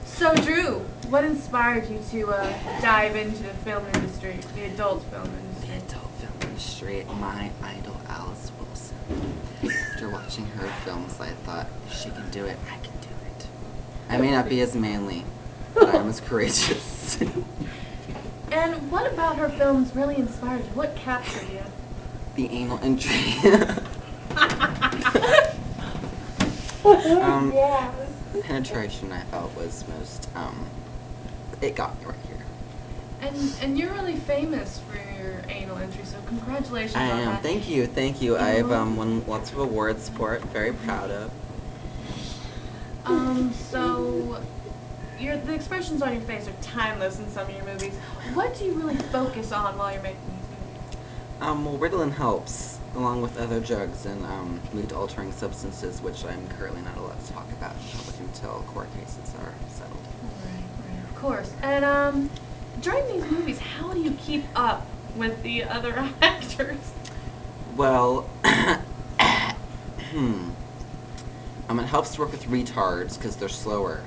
So, Drew, what inspired you to dive into the film industry, the adult film The industry? adult film industry, my idol Alice Wilson. After watching her films, I thought, if she can do it, I can do it. I may not be as manly, but I am as courageous. And what about her films really inspired you? What captured you? The anal injury. Yeah. Penetration, I felt, was most, it got me right here. And you're really famous for your anal entry, so congratulations I on am. that. Thank you, thank you. I've won lots of awards for it. Very proud of. So the expressions on your face are timeless in some of your movies. What do you really focus on while you're making these movies? Well, Ritalin helps, along with other drugs and mood-altering substances, which I'm currently not allowed to talk about in public until court cases are settled. Right, of course. And during these movies, how do you keep up with the other actors? Well, it helps to work with retards because they're slower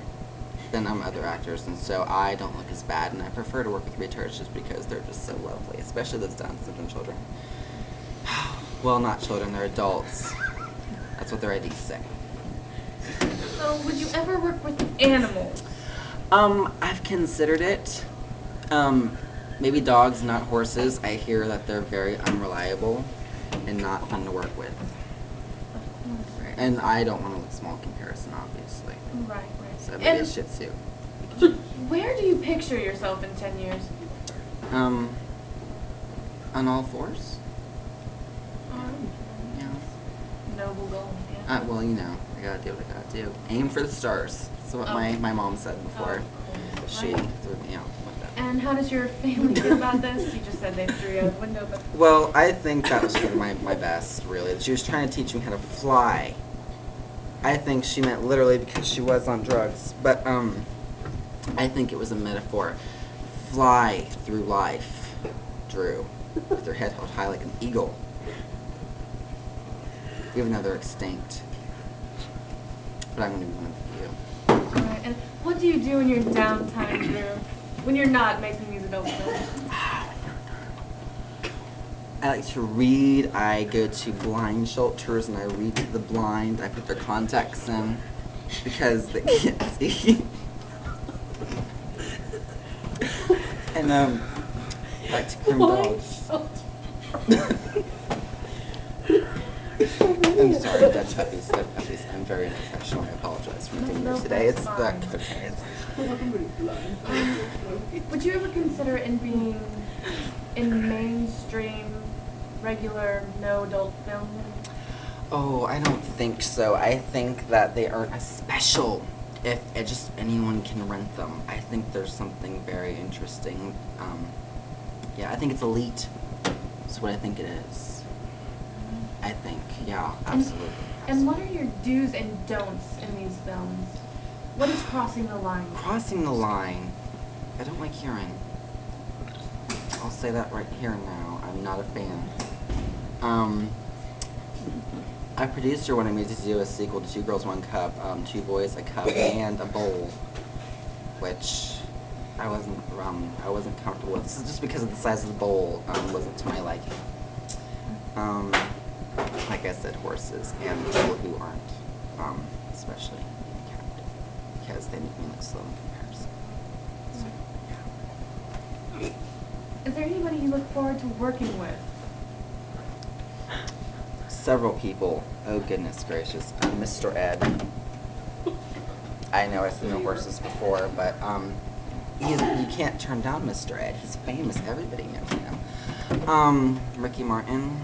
than other actors, and so I don't look as bad, and I prefer to work with retards just because they're just so lovely, especially those Down syndrome children. Well, not children, they're adults. That's what their IDs say. So, would you ever work with animals? I've considered it. Maybe dogs, not horses. I hear that they're very unreliable and not fun to work with. And I don't want to look small in comparison, obviously. Right. So maybe a Shih Tzu. Where do you picture yourself in 10 years? On all fours? Yeah. Noble goal, yeah. Well, you know, I gotta do what I gotta do. Aim for the stars. That's what my mom said before. She, you know, like that. And how does your family feel about this? You just said they threw you out the window, but... Well, I think that was for my best, really. She was trying to teach me how to fly. I think she meant literally because she was on drugs. But, I think it was a metaphor. Fly through life, Drew, with their head held high like an eagle. Even though they're extinct. But I'm going to be one of you. Alright, and what do you do in your downtime, Drew? When you're not making these adult films? I like to read. I go to blind shelters and I read to the blind. I put their contacts in because they can't see. And I like to groom dogs. I'm sorry, that's puppies. They're puppies. I'm very unprofessional. I apologize for doing this today. It's the cocaine. Would you ever consider being in mainstream, regular, no adult film? Oh, I don't think so. I think that they aren't as special if just anyone can rent them. I think there's something very interesting. Yeah, I think it's elite. That's what I think it is. I think, yeah, absolutely. And what are your do's and don'ts in these films? What is crossing the line? Crossing the line. I don't like urine. I'll say that right here now. I'm not a fan. A producer wanted me to do a sequel to Two Girls, One Cup, Two Boys, a Cup, and a Bowl, which I wasn't comfortable with. This is just because of the size of the bowl wasn't to my liking. Like I said, horses and people who aren't, especially handicapped, because they make me look slow in comparison. So, yeah. Is there anybody you look forward to working with? Several people. Oh goodness gracious. Mr. Ed. I know I've seen the horses before, but you can't turn down Mr. Ed. He's famous. Everybody knows him. Ricky Martin,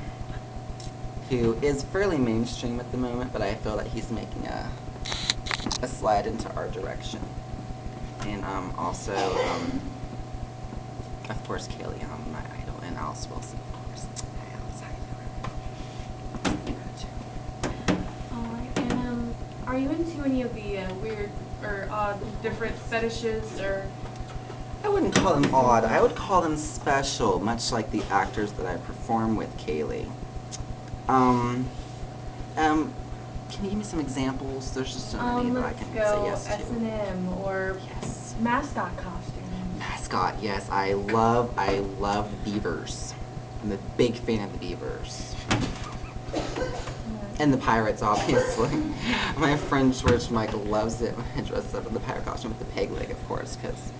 who is fairly mainstream at the moment, but I feel that he's making a slide into our direction. And also, of course, Kaylee, my idol, and Alice Wilson, of course. Hi, Alice, how you doing? Alright, and are you into any of the weird or odd different fetishes or... I wouldn't call them odd. I would call them special, much like the actors that I perform with, Kaylee. Can you give me some examples? There's just so many that I Let's can go say yes to. S&M or Yes. mascot costumes. Mascot, yes. I love beavers. I'm a big fan of the beavers. And the pirates, obviously. My friend George Michael loves it when I dress up in the pirate costume with the peg leg, of course, because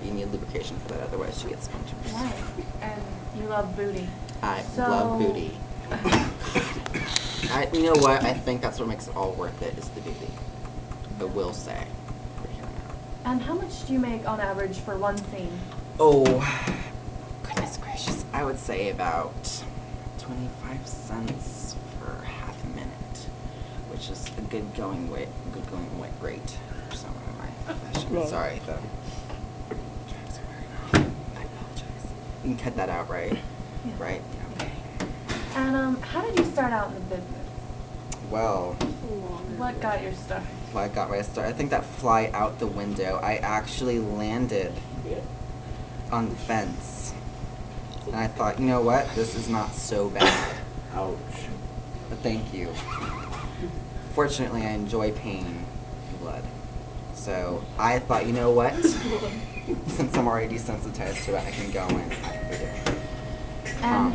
you need lubrication for that, otherwise she gets punctures. Right. And you love booty. I love booty. You know what? I think that's what makes it all worth it, is the booty. I will say. Right here now. And how much do you make on average for one scene? Oh, goodness gracious. I would say about 25 cents for half a minute, which is a good going rate for someone in my profession. Right. Sorry, though. I apologize. You can cut that out, right? Yeah. Right? Yeah, okay. And how did you start out in the business? Well, What got your start? I got my start. I think that fly out the window, I actually landed on the fence. And I thought, you know what? This is not so bad. Ouch. But thank you. Fortunately, I enjoy pain and blood. So I thought, you know what? Since I'm already desensitized to it, I can go in. I can do it. And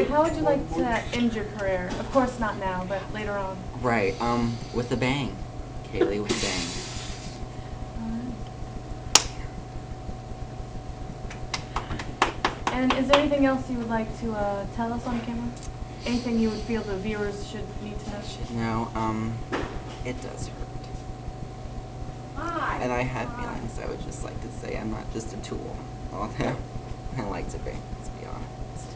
how would you like to end your career? Of course not now, but later on. Right, with a bang. Kaylee, with a bang. And is there anything else you would like to tell us on camera? Anything you would feel the viewers should need to know? No, it does hurt. And I have feelings. I would just like to say I'm not just a tool, although I like to be, let's be honest.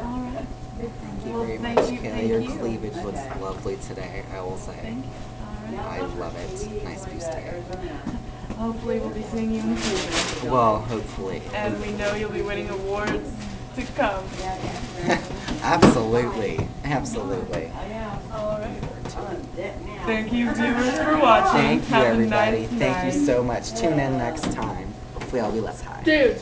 All right. Thank you Well, very thank much, you- Kaylee. thank Your you. cleavage looks lovely today, I will say. Thank you. All I right. love it. Nice bustier. Hopefully we'll be seeing you in the future. Well, hopefully. And we know you'll be winning awards to come. Absolutely. Absolutely. All right. Thank you, viewers, for watching. Thank you, Have a everybody. nice Thank you night. so much. Tune in next time. Hopefully I'll be less high. Dude.